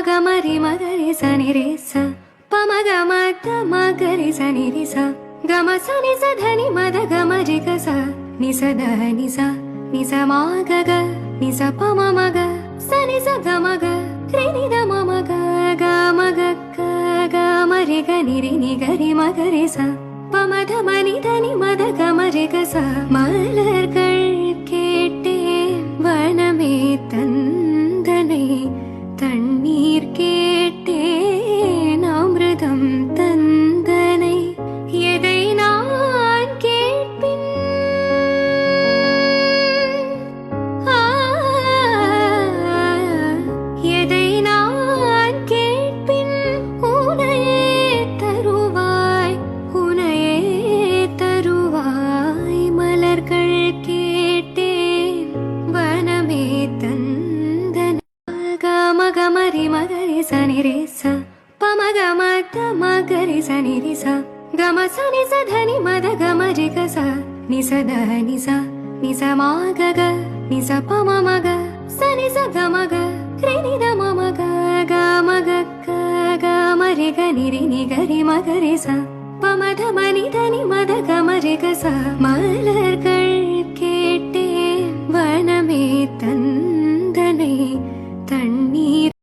மகமரி மகரி சனி ரே ச பமக மத மகரி சனி ரி ச கம சனி ச தனி மத கமரி க ச நி ச த நி ச நி ச மா க க நி ச ப ம ம க சனி ச க ம க ரி நி த ம ம க க ம க க க ம ரி க நி ரி நி க ரி ம க ரி ச பமத மணி தனி மத கமரி க ச மலர்கள் கேட்டேன் வனமே தந்தனை தண்ணீர் கேட்டேன் அமிர்தம் தந்தனை எதை நான் கேட்பின் எதை நான் கேட்பின் உனையே தருவாய் உனையே தருவாய் மலர்கள் கேட்டேன் வனமே தந்தன கமரி மகரி சனி ரே ச பமக மத மகரி சனி ரி ச கம சனி ச தனி மத கமரி க ச நி ச த நி ச நி ச மா க க நி ச ப ம ம க சனி ச க ம க ரி நி த ம ம க க ம க க க ம ரி க நி ரி நி க ரி ம க ரி ச பமத மணி தனி மத கமரி க ச